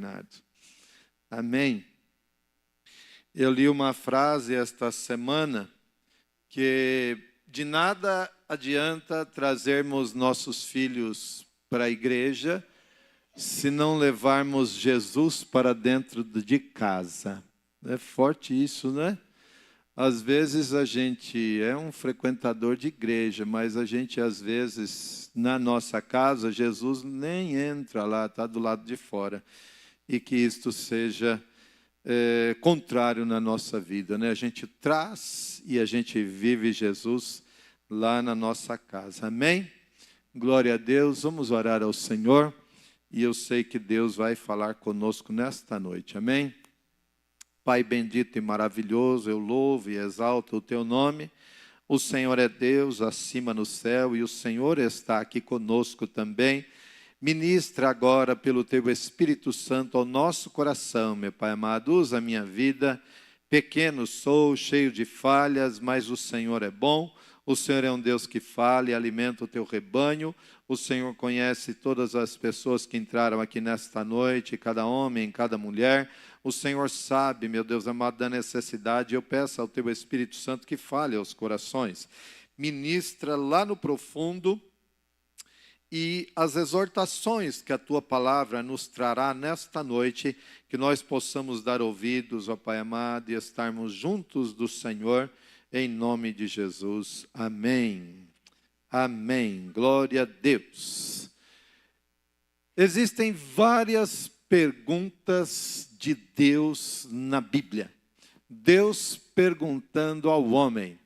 Bernardo. Amém. Eu li uma frase esta semana que de nada adianta trazermos nossos filhos para a igreja se não levarmos Jesus para dentro de casa. É forte isso, né? Às vezes a gente é um frequentador de igreja, mas a gente às vezes, na nossa casa, Jesus nem entra lá, está do lado de fora. E que isto seja contrário na nossa vida, né? A gente traz e a gente vive Jesus lá na nossa casa. Amém? Glória a Deus. Vamos orar ao Senhor. E eu sei que Deus vai falar conosco nesta noite. Amém? Pai bendito e maravilhoso, eu louvo e exalto o teu nome. O Senhor é Deus acima no céu e o Senhor está aqui conosco também. Ministra agora pelo teu Espírito Santo ao nosso coração, meu Pai amado. Usa a minha vida. Pequeno sou, cheio de falhas, mas o Senhor é bom. O Senhor é um Deus que fala e alimenta o teu rebanho. O Senhor conhece todas as pessoas que entraram aqui nesta noite, cada homem, cada mulher. O Senhor sabe, meu Deus amado, da necessidade. Eu peço ao teu Espírito Santo que fale aos corações. Ministra lá no profundo e as exortações que a tua palavra nos trará nesta noite, que nós possamos dar ouvidos, ó Pai amado, e estarmos juntos do Senhor, em nome de Jesus. Amém. Amém. Glória a Deus. Existem várias perguntas de Deus na Bíblia. Deus perguntando ao homem.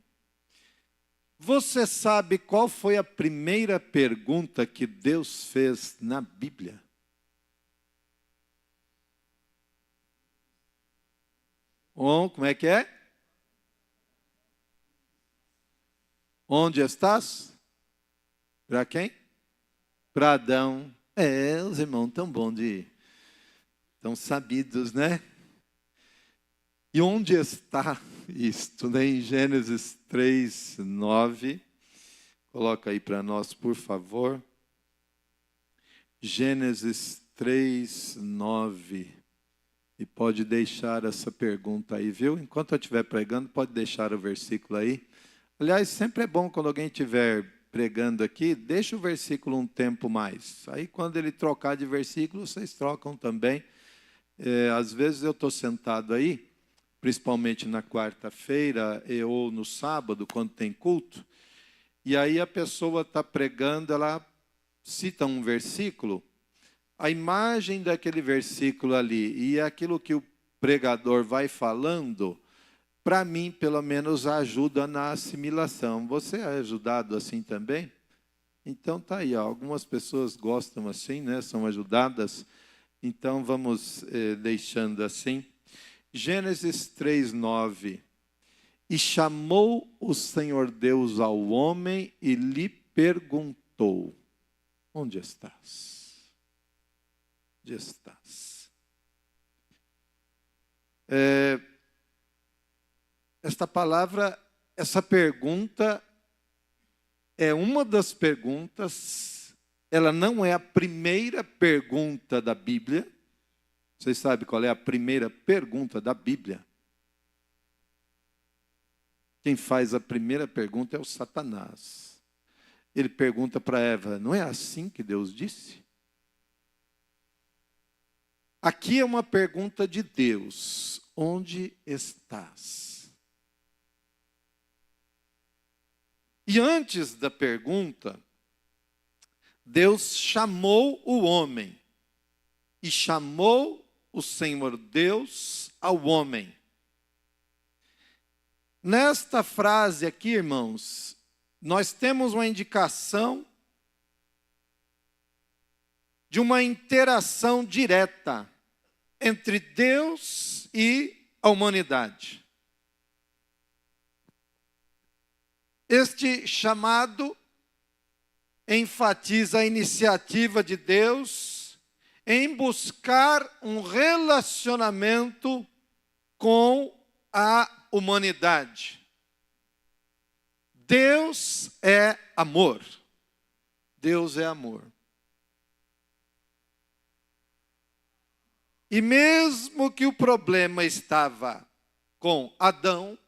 Você sabe qual foi a primeira pergunta que Deus fez na Bíblia? Como é que é? Onde estás? Para quem? Para Adão. Os irmãos tão bons tão sabidos, né? E onde está isto, né? Em Gênesis 3, 9. Coloca aí para nós, por favor. Gênesis 3, 9. E pode deixar essa pergunta aí, viu? Enquanto eu estiver pregando, pode deixar o versículo aí. Aliás, sempre é bom quando alguém estiver pregando aqui, deixa o versículo um tempo mais. Aí quando ele trocar de versículo, vocês trocam também. Às vezes eu estou sentado aí, principalmente na quarta-feira ou no sábado, quando tem culto, e aí a pessoa está pregando, ela cita um versículo, a imagem daquele versículo ali e aquilo que o pregador vai falando, para mim, pelo menos, ajuda na assimilação. Você é ajudado assim também? Então tá aí, ó. Algumas pessoas gostam assim, né? São ajudadas. Então vamos deixando assim. Gênesis 3, 9. E chamou o Senhor Deus ao homem e lhe perguntou: onde estás? Onde estás? Esta palavra, essa pergunta é uma das perguntas, ela não é a primeira pergunta da Bíblia. Vocês sabem qual é a primeira pergunta da Bíblia? Quem faz a primeira pergunta é o Satanás. Ele pergunta para Eva: não é assim que Deus disse? Aqui é uma pergunta de Deus: onde estás? E antes da pergunta, Deus chamou o homem. E chamou o Senhor Deus ao homem. Nesta frase aqui, irmãos, nós temos uma indicação de uma interação direta entre Deus e a humanidade. Este chamado enfatiza a iniciativa de Deus em buscar um relacionamento com a humanidade. Deus é amor. Deus é amor. E mesmo que o problema estava com Adão,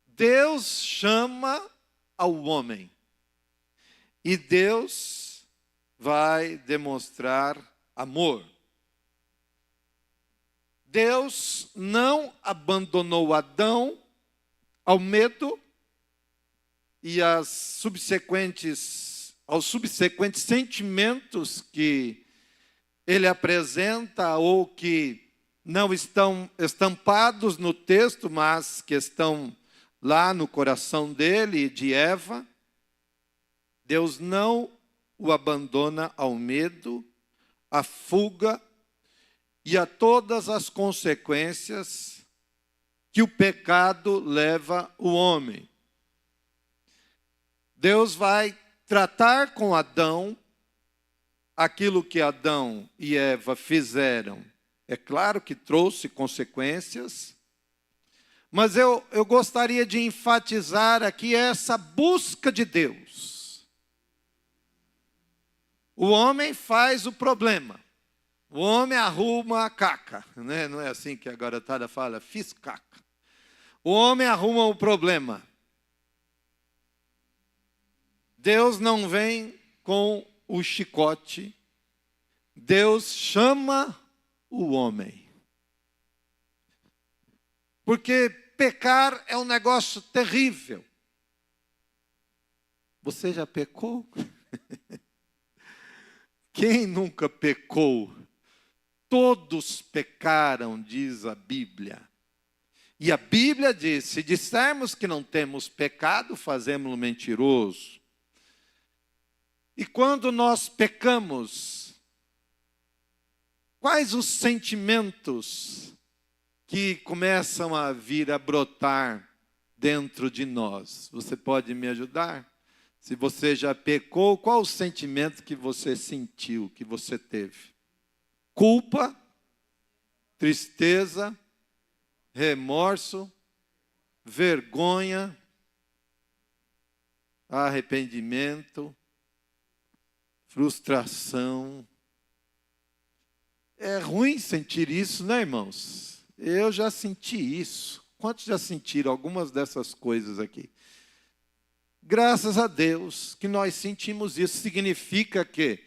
Deus chama ao homem. E Deus vai demonstrar amor. Deus não abandonou Adão ao medo e aos subsequentes sentimentos que ele apresenta ou que não estão estampados no texto, mas que estão lá no coração dele e de Eva. Deus não o abandona ao medo, à fuga e a todas as consequências que o pecado leva o homem. Deus vai tratar com Adão aquilo que Adão e Eva fizeram. É claro que trouxe consequências, mas eu gostaria de enfatizar aqui essa busca de Deus. O homem faz o problema. O homem arruma a caca, né? Não é assim que a garotada fala, fiz caca. O homem arruma o problema. Deus não vem com o chicote. Deus chama o homem. Porque pecar é um negócio terrível. Você já pecou? Quem nunca pecou? Todos pecaram, diz a Bíblia. E a Bíblia diz, se dissermos que não temos pecado, fazemos-lo mentiroso. E quando nós pecamos, quais os sentimentos que começam a vir a brotar dentro de nós? Você pode me ajudar? Se você já pecou, qual o sentimento que você sentiu, que você teve? Culpa, tristeza, remorso, vergonha, arrependimento, frustração. É ruim sentir isso, né, irmãos? Eu já senti isso. Quantos já sentiram algumas dessas coisas aqui? Graças a Deus que nós sentimos isso. Significa que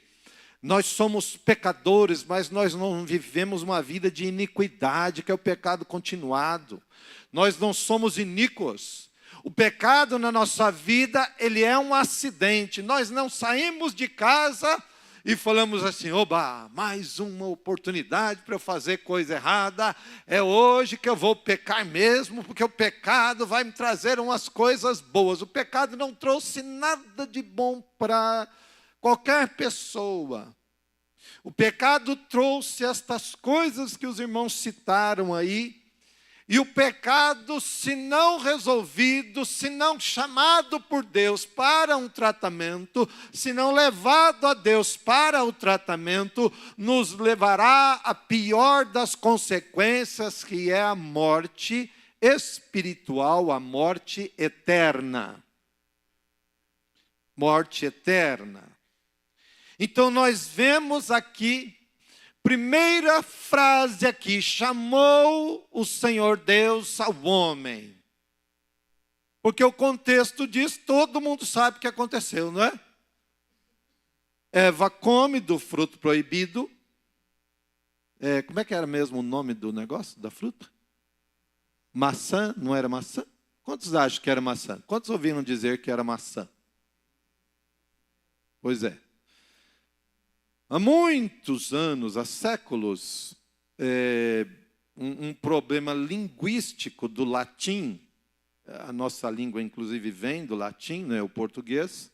nós somos pecadores, mas nós não vivemos uma vida de iniquidade, que é o pecado continuado. Nós não somos iníquos. O pecado na nossa vida, ele é um acidente. Nós não saímos de casa e falamos assim, oba, mais uma oportunidade para eu fazer coisa errada. É hoje que eu vou pecar mesmo, porque o pecado vai me trazer umas coisas boas. O pecado não trouxe nada de bom para qualquer pessoa. O pecado trouxe estas coisas que os irmãos citaram aí. E o pecado, se não resolvido, se não chamado por Deus para um tratamento, se não levado a Deus para o tratamento, nos levará à pior das consequências, que é a morte espiritual, a morte eterna. Morte eterna. Então nós vemos aqui, primeira frase aqui, chamou o Senhor Deus ao homem. Porque o contexto diz, todo mundo sabe o que aconteceu, não é? Eva come do fruto proibido. Como é que era mesmo o nome do negócio, da fruta? Maçã, não era maçã? Quantos acham que era maçã? Quantos ouviram dizer que era maçã? Pois é. Há muitos anos, há séculos, um problema linguístico do latim, a nossa língua inclusive vem do latim, né, o português,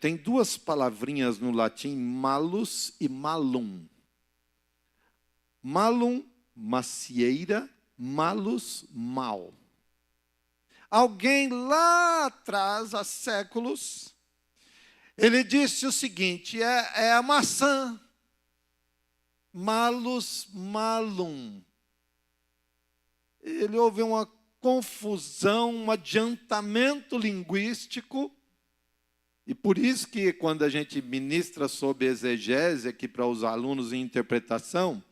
tem duas palavrinhas no latim, malus e malum. Malum, macieira, malus, mal. Alguém lá atrás, há séculos, ele disse o seguinte, é a maçã, malus malum. Ele houve uma confusão, um adiantamento linguístico, E por isso que quando a gente ministra sobre exegese aqui para os alunos em interpretação,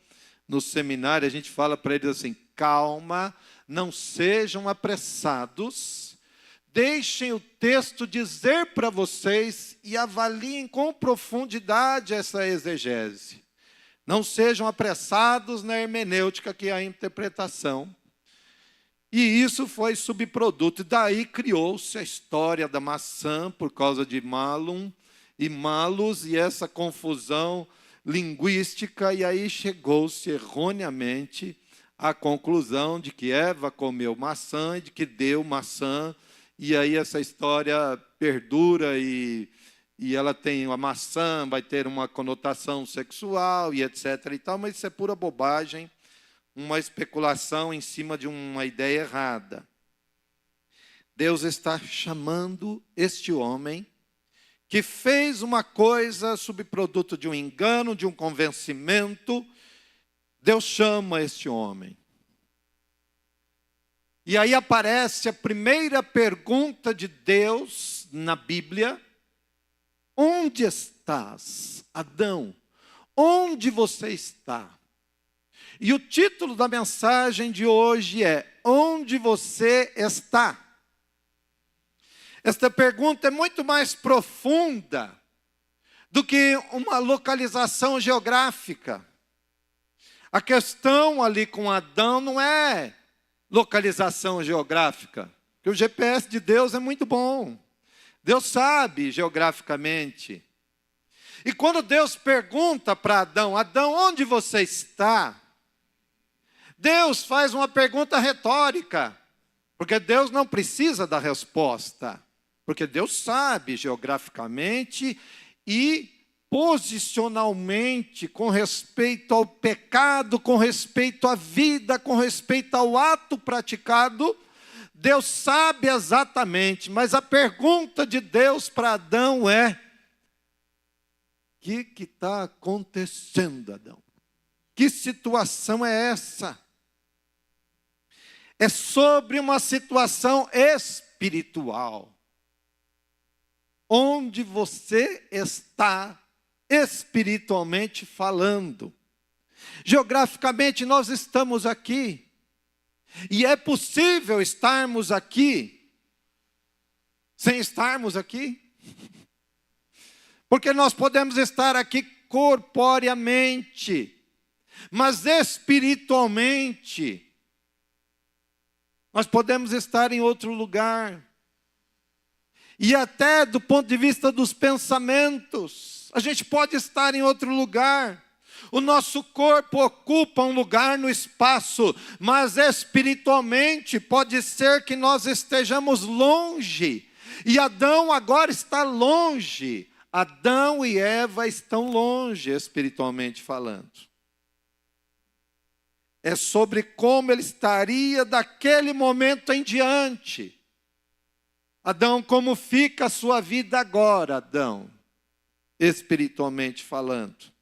no seminário a gente fala para eles assim: calma, não sejam apressados, deixem o texto dizer para vocês e avaliem com profundidade essa exegese. Não sejam apressados na hermenêutica, que é a interpretação. E isso foi subproduto. E daí criou-se a história da maçã por causa de Malum e Malus e essa confusão linguística. E aí chegou-se erroneamente à conclusão de que Eva comeu maçã e de que deu maçã. E aí essa história perdura e ela tem a maçã, vai ter uma conotação sexual e etc. e tal, mas isso é pura bobagem. Uma especulação em cima de uma ideia errada. Deus está chamando este homem que fez uma coisa subproduto de um engano, de um convencimento. Deus chama este homem. E aí aparece a primeira pergunta de Deus na Bíblia: onde estás, Adão? Onde você está? E o título da mensagem de hoje é: onde você está? Esta pergunta é muito mais profunda do que uma localização geográfica. A questão ali com Adão não é localização geográfica, porque o GPS de Deus é muito bom. Deus sabe geograficamente. E quando Deus pergunta para Adão: Adão, onde você está? Deus faz uma pergunta retórica, porque Deus não precisa da resposta, porque Deus sabe geograficamente e posicionalmente, com respeito ao pecado, com respeito à vida, com respeito ao ato praticado, Deus sabe exatamente, mas a pergunta de Deus para Adão é: o que está acontecendo, Adão? Que situação é essa? É sobre uma situação espiritual. Onde você está espiritualmente falando. Geograficamente nós estamos aqui. E é possível estarmos aqui sem estarmos aqui? Porque nós podemos estar aqui corporeamente, mas espiritualmente nós podemos estar em outro lugar. E até do ponto de vista dos pensamentos, a gente pode estar em outro lugar. O nosso corpo ocupa um lugar no espaço, mas espiritualmente pode ser que nós estejamos longe. E Adão agora está longe. Adão e Eva estão longe, espiritualmente falando. É sobre como ele estaria daquele momento em diante. Adão, como fica a sua vida agora, Adão? Espiritualmente falando.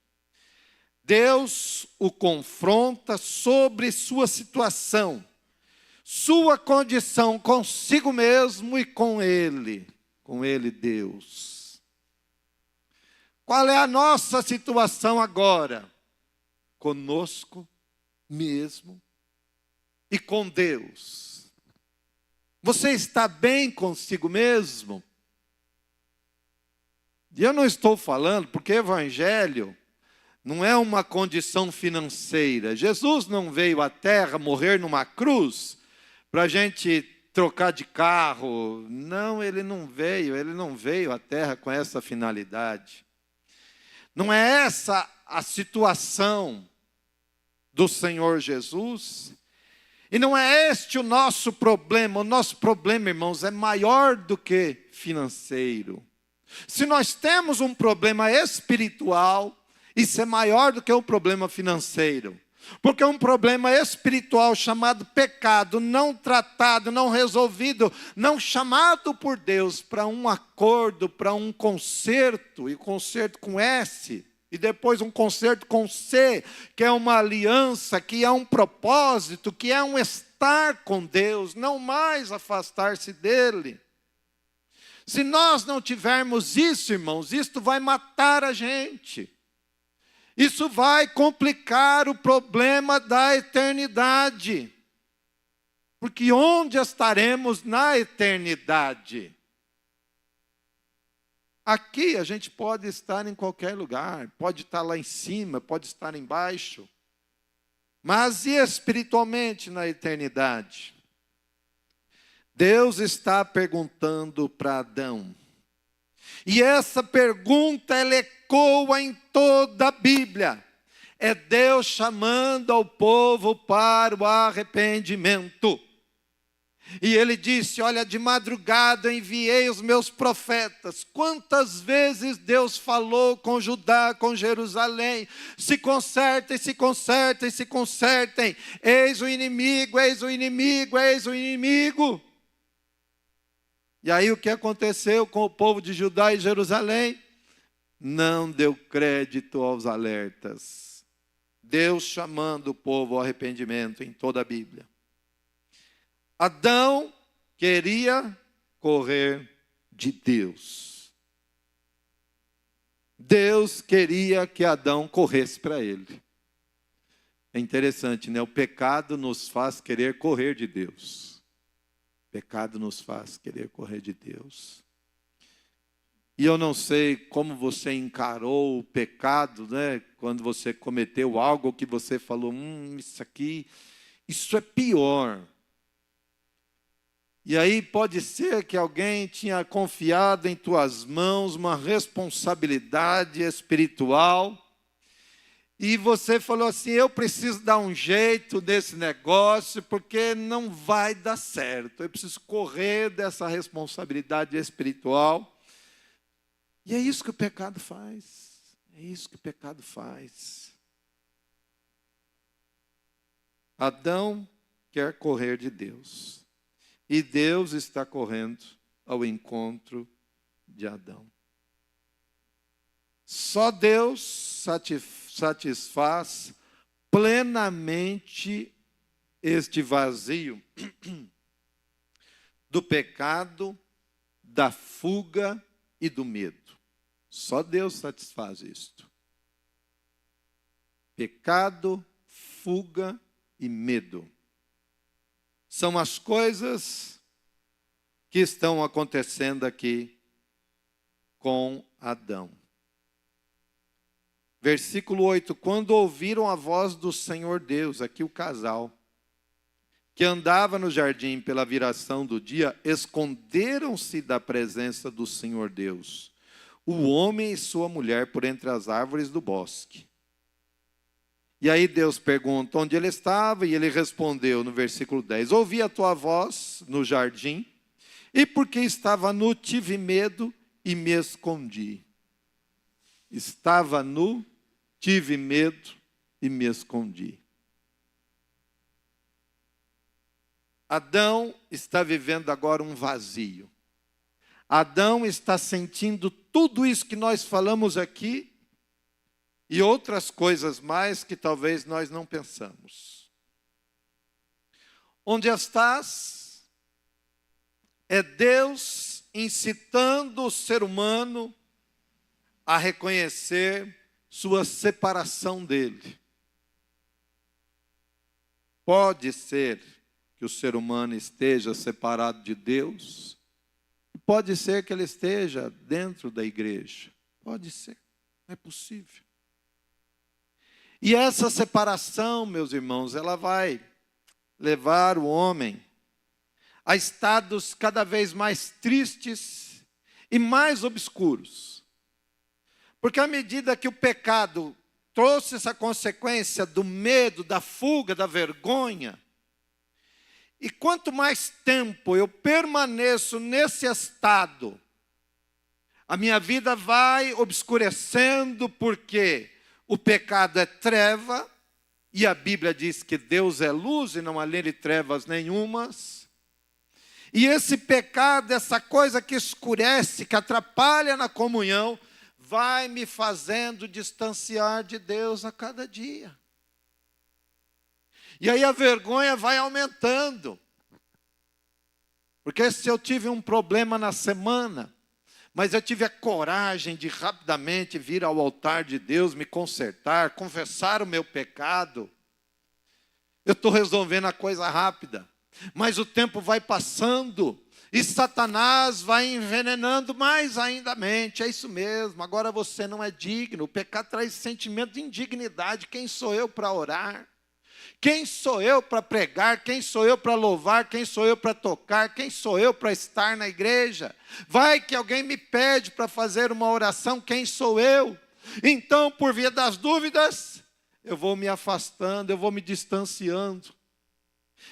Deus o confronta sobre sua situação, sua condição consigo mesmo e com Ele Deus. Qual é a nossa situação agora? Conosco mesmo e com Deus. Você está bem consigo mesmo? E eu não estou falando porque evangelho não é uma condição financeira. Jesus não veio à terra morrer numa cruz para a gente trocar de carro. Não, ele não veio à terra com essa finalidade. Não é essa a situação do Senhor Jesus. E não é este o nosso problema. O nosso problema, irmãos, é maior do que financeiro. Se nós temos um problema espiritual, isso é maior do que um problema financeiro. Porque um problema espiritual chamado pecado, não tratado, não resolvido, não chamado por Deus para um acordo, para um conserto, e conserto com S, e depois um conserto com C, que é uma aliança, que é um propósito, que é um estar com Deus, não mais afastar-se dele. Se nós não tivermos isso, irmãos, isto vai matar a gente. Isso vai complicar o problema da eternidade. Porque onde estaremos na eternidade? Aqui a gente pode estar em qualquer lugar, pode estar lá em cima, pode estar embaixo. Mas e espiritualmente na eternidade? Deus está perguntando para Adão. E essa pergunta, ela ecoa em toda a Bíblia. É Deus chamando ao povo para o arrependimento. E ele disse, olha, de madrugada enviei os meus profetas. Quantas vezes Deus falou com Judá, com Jerusalém, se consertem, se consertem, se consertem. Eis o inimigo, eis o inimigo, eis o inimigo. E aí o que aconteceu com o povo de Judá e Jerusalém? Não deu crédito aos alertas. Deus chamando o povo ao arrependimento em toda a Bíblia. Adão queria correr de Deus. Deus queria que Adão corresse para ele. É interessante, né? O pecado nos faz querer correr de Deus. O pecado nos faz querer correr de Deus. E eu não sei como você encarou o pecado, né? Quando você cometeu algo que você falou, isso é pior. E aí pode ser que alguém tinha confiado em tuas mãos uma responsabilidade espiritual. E você falou assim, eu preciso dar um jeito nesse negócio, porque não vai dar certo. Eu preciso correr dessa responsabilidade espiritual. E é isso que o pecado faz. É isso que o pecado faz. Adão quer correr de Deus. E Deus está correndo ao encontro de Adão. Só Deus satisfaz plenamente este vazio do pecado, da fuga e do medo. Só Deus satisfaz isto. Pecado, fuga e medo. São as coisas que estão acontecendo aqui com Adão. Versículo 8. Quando ouviram a voz do Senhor Deus, aqui o casal, que andava no jardim pela viração do dia, esconderam-se da presença do Senhor Deus, o homem e sua mulher por entre as árvores do bosque. E aí Deus pergunta onde ele estava, e ele respondeu no versículo 10, ouvi a tua voz no jardim, e porque estava nu, tive medo e me escondi. Estava nu, tive medo e me escondi. Adão está vivendo agora um vazio. Adão está sentindo tudo isso que nós falamos aqui, e outras coisas mais que talvez nós não pensamos. Onde estás? É Deus incitando o ser humano a reconhecer sua separação dele. Pode ser que o ser humano esteja separado de Deus, pode ser que ele esteja dentro da igreja, pode ser, é possível. E essa separação, meus irmãos, ela vai levar o homem a estados cada vez mais tristes e mais obscuros. Porque à medida que o pecado trouxe essa consequência do medo, da fuga, da vergonha, e quanto mais tempo eu permaneço nesse estado, a minha vida vai obscurecendo, porque o pecado é treva, e a Bíblia diz que Deus é luz e não há nele trevas nenhumas. E esse pecado, essa coisa que escurece, que atrapalha na comunhão, vai me fazendo distanciar de Deus a cada dia. E aí a vergonha vai aumentando. Porque se eu tive um problema na semana, mas eu tive a coragem de rapidamente vir ao altar de Deus, me consertar, confessar o meu pecado. Eu estou resolvendo a coisa rápida, mas o tempo vai passando e Satanás vai envenenando mais ainda a mente. É isso mesmo, agora você não é digno. O pecado traz sentimento de indignidade. Quem sou eu para orar? Quem sou eu para pregar? Quem sou eu para louvar? Quem sou eu para tocar? Quem sou eu para estar na igreja? Vai que alguém me pede para fazer uma oração, quem sou eu? Então, por via das dúvidas, eu vou me afastando, eu vou me distanciando.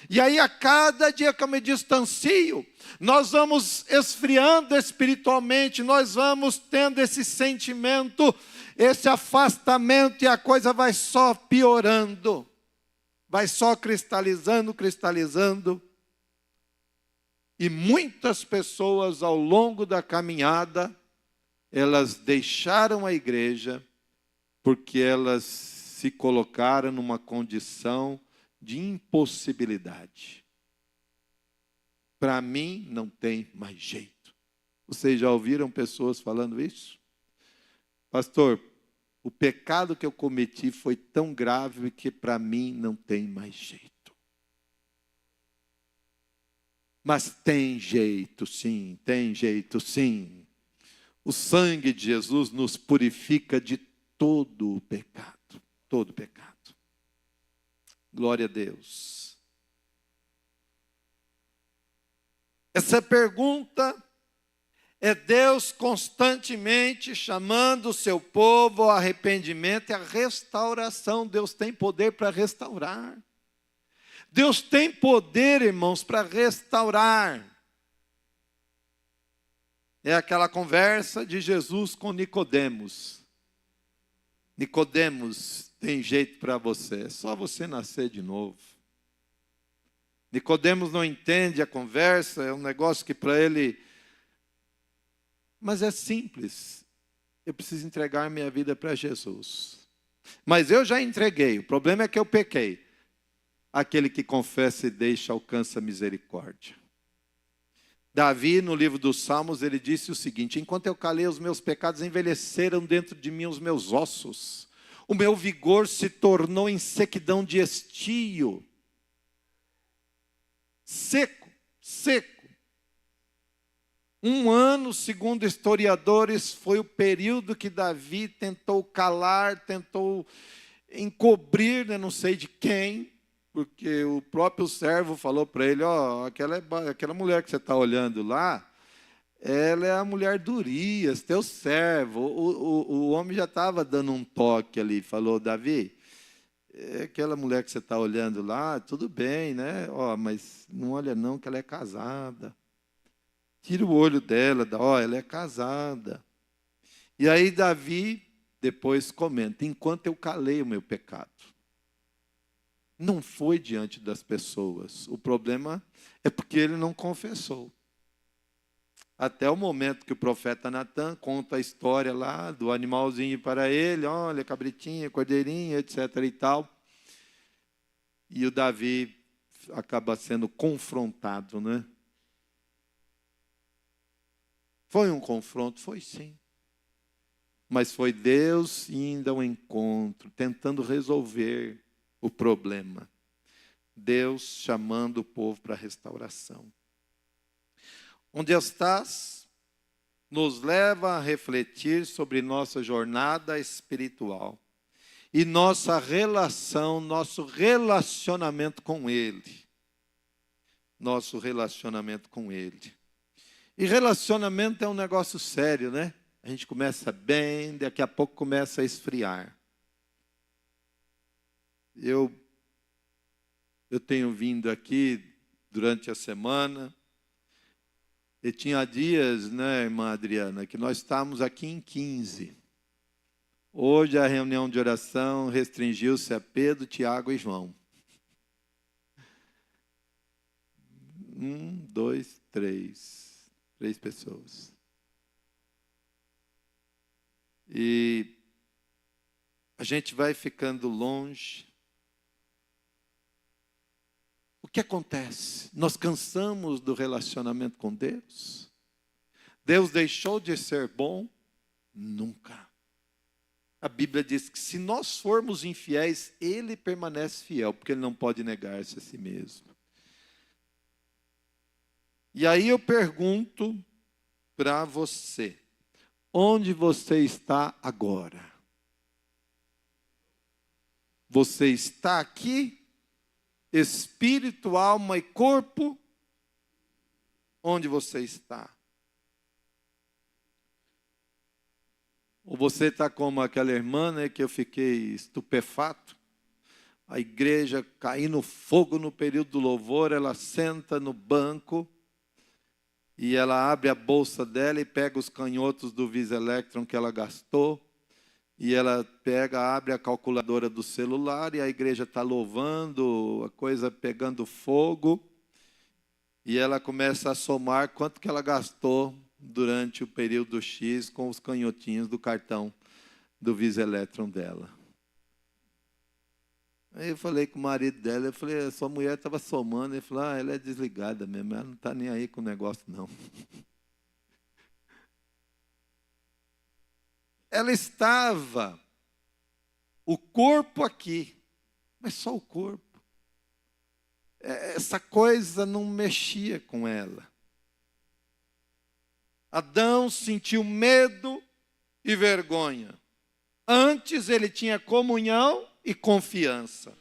E aí, a cada dia que eu me distancio, nós vamos esfriando espiritualmente, nós vamos tendo esse sentimento, esse afastamento, e a coisa vai só piorando. Vai só cristalizando, cristalizando. E muitas pessoas ao longo da caminhada, elas deixaram a igreja porque elas se colocaram numa condição de impossibilidade. Para mim não tem mais jeito. Vocês já ouviram pessoas falando isso? Pastor, o pecado que eu cometi foi tão grave que para mim não tem mais jeito. Mas tem jeito sim, tem jeito sim. O sangue de Jesus nos purifica de todo o pecado. Todo o pecado. Glória a Deus. Essa pergunta é Deus constantemente chamando o seu povo ao arrependimento e à restauração. Deus tem poder para restaurar. Deus tem poder, irmãos, para restaurar. É aquela conversa de Jesus com Nicodemos. Nicodemos, tem jeito para você, é só você nascer de novo. Nicodemos não entende a conversa, é um negócio que para ele... Mas é simples. Eu preciso entregar minha vida para Jesus. Mas eu já entreguei. O problema é que eu pequei. Aquele que confessa e deixa alcança misericórdia. Davi, no livro dos Salmos, ele disse o seguinte: enquanto eu calei, os meus pecados envelheceram dentro de mim os meus ossos. O meu vigor se tornou em sequidão de estio. Seco, seco. 1 ano, segundo historiadores, foi o período que Davi tentou calar, tentou encobrir, não sei de quem, porque o próprio servo falou para ele, aquela mulher que você está olhando lá, ela é a mulher de Urias, teu servo. O homem já estava dando um toque ali, falou, Davi, aquela mulher que você está olhando lá, tudo bem, né? Mas não olha não, que ela é casada. Tira o olho dela, ela é casada. E aí Davi depois comenta, enquanto eu calei o meu pecado. Não foi diante das pessoas. O problema é porque ele não confessou. Até o momento que o profeta Natan conta a história lá do animalzinho para ele, olha, cabritinha, cordeirinha, etc. e tal. E o Davi acaba sendo confrontado, né? Foi um confronto? Foi sim. Mas foi Deus indo ao encontro, tentando resolver o problema. Deus chamando o povo para a restauração. Onde estás nos leva a refletir sobre nossa jornada espiritual e nossa relação, nosso relacionamento com Ele. Nosso relacionamento com Ele. E relacionamento é um negócio sério, né? A gente começa bem, daqui a pouco começa a esfriar. Eu tenho vindo aqui durante a semana, e tinha dias, né, irmã Adriana, que nós estávamos aqui em 15. Hoje a reunião de oração restringiu-se a Pedro, Tiago e João. 1, 2, 3. 3 pessoas. E a gente vai ficando longe. O que acontece? Nós cansamos do relacionamento com Deus? Deus deixou de ser bom? Nunca. A Bíblia diz que se nós formos infiéis, Ele permanece fiel, porque Ele não pode negar-se a si mesmo. E aí eu pergunto para você, onde você está agora? Você está aqui, espírito, alma e corpo? Onde você está? Ou você está como aquela irmã, né, que eu fiquei estupefato? A igreja caindo fogo no período do louvor, ela senta no banco e ela abre a bolsa dela e pega os canhotos do Visa Electron que ela gastou. E ela pega, abre a calculadora do celular e a igreja está louvando, a coisa pegando fogo. E ela começa a somar quanto que ela gastou durante o período X com os canhotinhos do cartão do Visa Electron dela. Aí eu falei com o marido dela, eu falei, a sua mulher estava somando. Ele falou, ela é desligada mesmo, ela não está nem aí com o negócio não. Ela estava, o corpo aqui, mas só o corpo. Essa coisa não mexia com ela. Adão sentiu medo e vergonha. Antes ele tinha comunhão e confiança.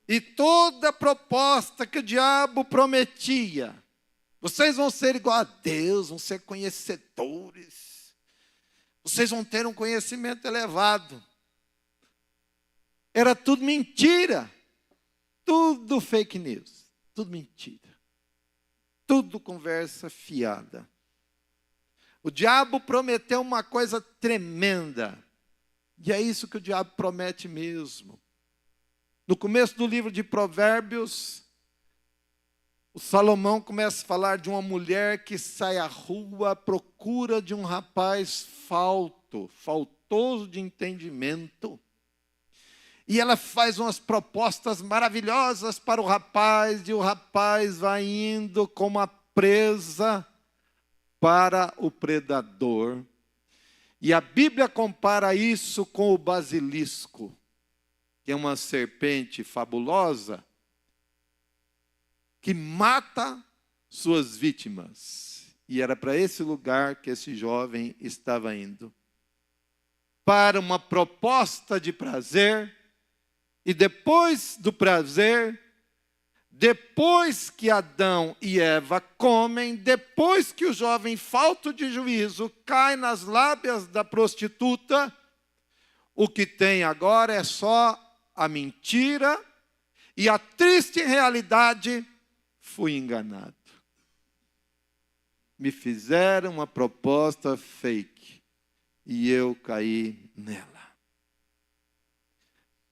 E toda proposta que o diabo prometia, vocês vão ser igual a Deus, vão ser conhecedores, vocês vão ter um conhecimento elevado. Era tudo mentira, tudo fake news, tudo mentira, tudo conversa fiada. O diabo prometeu uma coisa tremenda, e é isso que o diabo promete mesmo. No começo do livro de Provérbios, o Salomão começa a falar de uma mulher que sai à rua à procura de um rapaz faltoso de entendimento. E ela faz umas propostas maravilhosas para o rapaz, e o rapaz vai indo como a presa para o predador. E a Bíblia compara isso com o basilisco, que é uma serpente fabulosa, que mata suas vítimas. E era para esse lugar que esse jovem estava indo. Para uma proposta de prazer, e depois do prazer, depois que Adão e Eva comem, depois que o jovem falto de juízo cai nas lábias da prostituta, o que tem agora é só a mentira e a triste realidade: fui enganado. Me fizeram uma proposta fake e eu caí nela.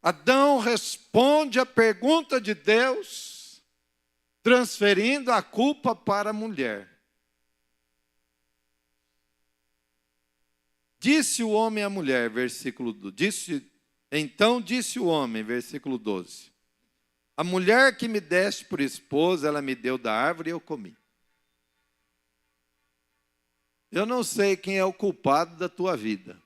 Adão responde à pergunta de Deus, transferindo a culpa para a mulher. Disse o homem à mulher, versículo 12. Então disse o homem, versículo 12. A mulher que me deste por esposa, ela me deu da árvore e eu comi. Eu não sei quem é o culpado da tua vida.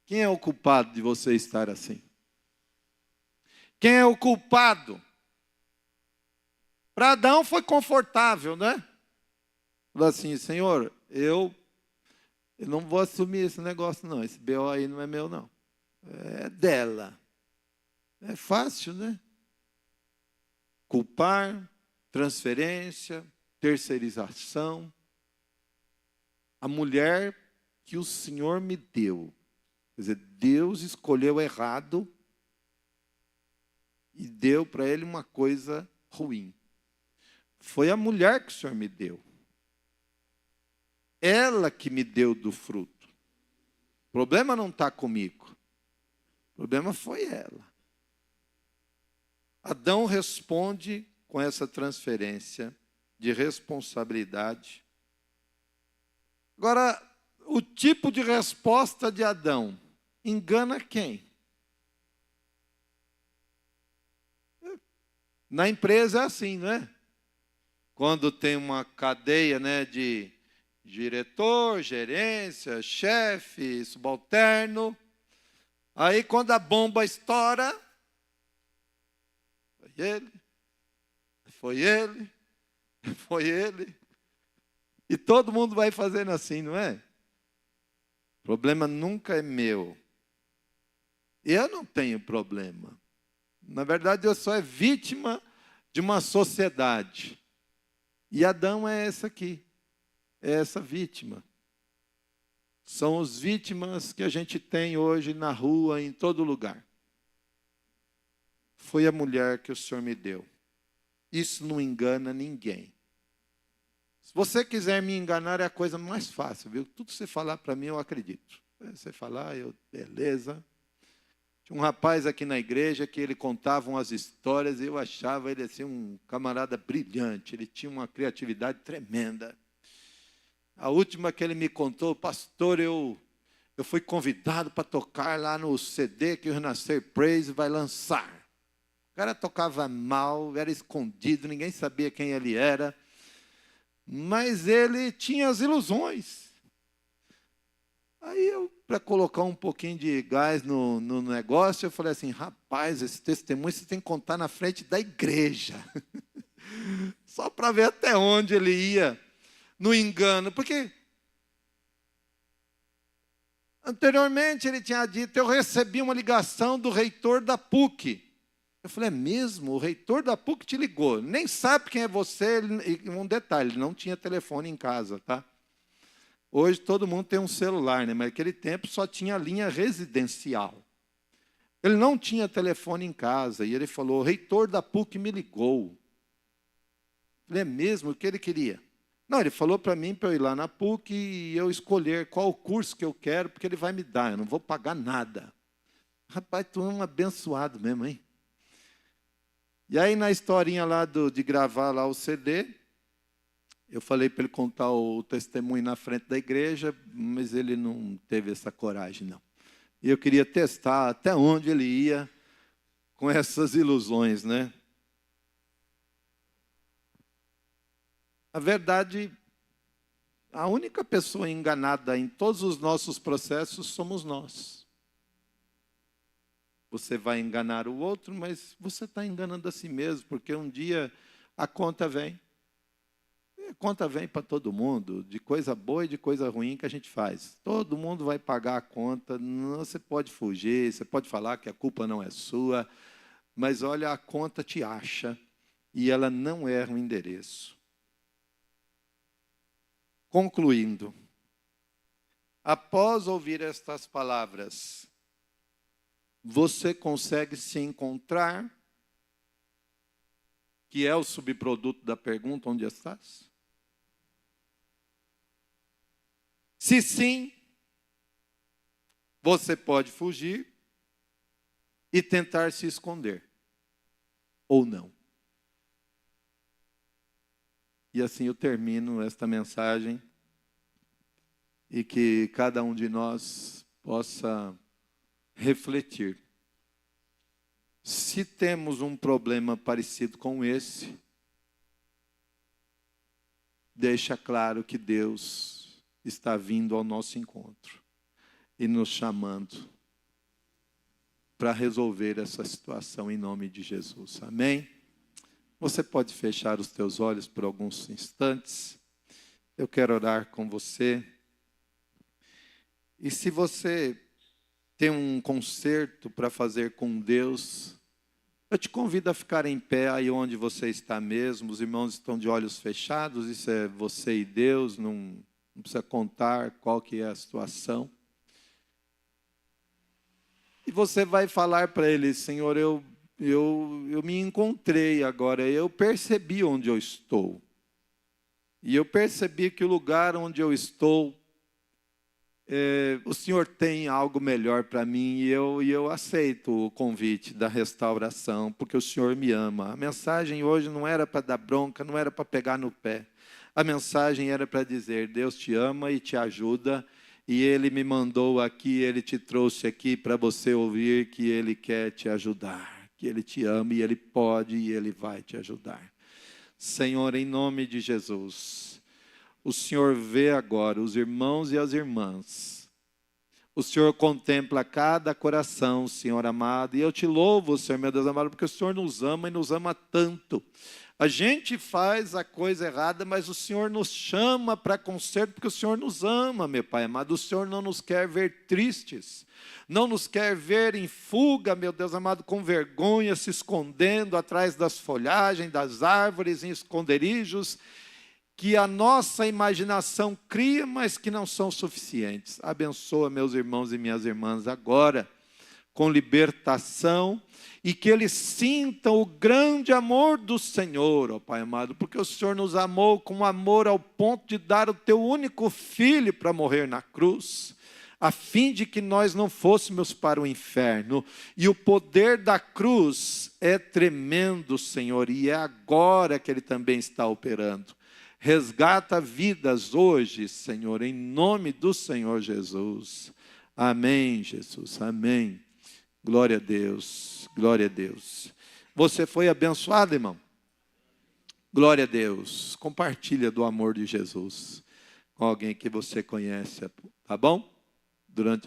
Quem é o culpado de você estar assim? Quem é o culpado? Para Adão foi confortável, né? Falou assim, Senhor, eu não vou assumir esse negócio não, esse BO aí não é meu não. É dela. É fácil, né? Culpar, transferência, terceirização. A mulher que o Senhor me deu. Quer dizer, Deus escolheu errado e deu para ele uma coisa ruim. Foi a mulher que o Senhor me deu. Ela que me deu do fruto. O problema não está comigo. O problema foi ela. Adão responde com essa transferência de responsabilidade. Agora, o tipo de resposta de Adão engana quem? Na empresa é assim, não é? quando tem uma cadeia, né, de diretor, gerência, chefe, subalterno. Aí quando a bomba estoura, foi ele, foi ele, foi ele. E todo mundo vai fazendo assim, não é? O problema nunca é meu. Eu não tenho problema. Na verdade, eu sou vítima de uma sociedade. E Adão é essa aqui, é essa vítima. São as vítimas que a gente tem hoje na rua, em todo lugar. Foi a mulher que o Senhor me deu. Isso não engana ninguém. Se você quiser me enganar, é a coisa mais fácil, viu? Tudo que você falar para mim, eu acredito. Você falar, beleza. Tinha um rapaz aqui na igreja que ele contava umas histórias e eu achava ele assim um camarada brilhante. Ele tinha uma criatividade tremenda. A última que ele me contou, pastor, eu fui convidado para tocar lá no CD que o Renascer Praise vai lançar. O cara tocava mal, era escondido, ninguém sabia quem ele era. Mas ele tinha as ilusões. Aí eu, para colocar um pouquinho de gás no negócio, eu falei assim, rapaz, esse testemunho você tem que contar na frente da igreja. Só para ver até onde ele ia no engano. Porque anteriormente ele tinha dito, eu recebi uma ligação do reitor da PUC. Eu falei, é mesmo? O reitor da PUC te ligou. Nem sabe quem é você. E um detalhe, ele não tinha telefone em casa, tá? Hoje todo mundo tem um celular, né? Mas naquele tempo só tinha linha residencial. Ele não tinha telefone em casa. E ele falou, o reitor da PUC me ligou. Eu falei, é mesmo? O que ele queria? Não, ele falou para mim para eu ir lá na PUC e eu escolher qual o curso que eu quero, porque ele vai me dar. Eu não vou pagar nada. Rapaz, tu é um abençoado mesmo, hein? E aí, na historinha lá de gravar lá o CD, eu falei para ele contar o testemunho na frente da igreja, mas ele não teve essa coragem, não. E eu queria testar até onde ele ia com essas ilusões, né? A verdade, a única pessoa enganada em todos os nossos processos somos nós. Você vai enganar o outro, mas você está enganando a si mesmo, porque um dia a conta vem. A conta vem para todo mundo, de coisa boa e de coisa ruim que a gente faz. Todo mundo vai pagar a conta, não, você pode fugir, você pode falar que a culpa não é sua, mas olha, a conta te acha e ela não erra o endereço. Concluindo, após ouvir estas palavras, você consegue se encontrar, que é o subproduto da pergunta, onde estás? Se sim, você pode fugir e tentar se esconder, ou não. E assim eu termino esta mensagem, e que cada um de nós possa refletir. Se temos um problema parecido com esse, deixa claro que Deus está vindo ao nosso encontro e nos chamando para resolver essa situação em nome de Jesus. Amém? Você pode fechar os teus olhos por alguns instantes. Eu quero orar com você. E se você tem um concerto para fazer com Deus, eu te convido a ficar em pé aí onde você está mesmo. Os irmãos estão de olhos fechados, isso é você e Deus, não precisa contar qual que é a situação. E você vai falar para ele, Senhor, eu me encontrei agora, eu percebi onde eu estou. E eu percebi que o lugar onde eu estou, o Senhor tem algo melhor para mim e eu aceito o convite da restauração, porque o Senhor me ama. A mensagem hoje não era para dar bronca, não era para pegar no pé. A mensagem era para dizer, Deus te ama e te ajuda, e Ele me mandou aqui, Ele te trouxe aqui para você ouvir que Ele quer te ajudar, que Ele te ama e Ele pode e Ele vai te ajudar. Senhor, em nome de Jesus, o Senhor vê agora os irmãos e as irmãs. O Senhor contempla cada coração, Senhor amado. E eu te louvo, Senhor, meu Deus amado, porque o Senhor nos ama e nos ama tanto. A gente faz a coisa errada, mas o Senhor nos chama para conserto, porque o Senhor nos ama, meu Pai amado. O Senhor não nos quer ver tristes, não nos quer ver em fuga, meu Deus amado, com vergonha, se escondendo atrás das folhagens, das árvores, em esconderijos, que a nossa imaginação cria, mas que não são suficientes. Abençoa meus irmãos e minhas irmãs agora, com libertação, e que eles sintam o grande amor do Senhor, ó Pai amado, porque o Senhor nos amou com amor ao ponto de dar o teu único filho para morrer na cruz, a fim de que nós não fôssemos para o inferno. E o poder da cruz é tremendo, Senhor, e é agora que ele também está operando. Resgata vidas hoje, Senhor, em nome do Senhor Jesus. Amém, Jesus, amém. Glória a Deus, glória a Deus. Você foi abençoado, irmão? Glória a Deus. Compartilha do amor de Jesus com alguém que você conhece, tá bom? Durante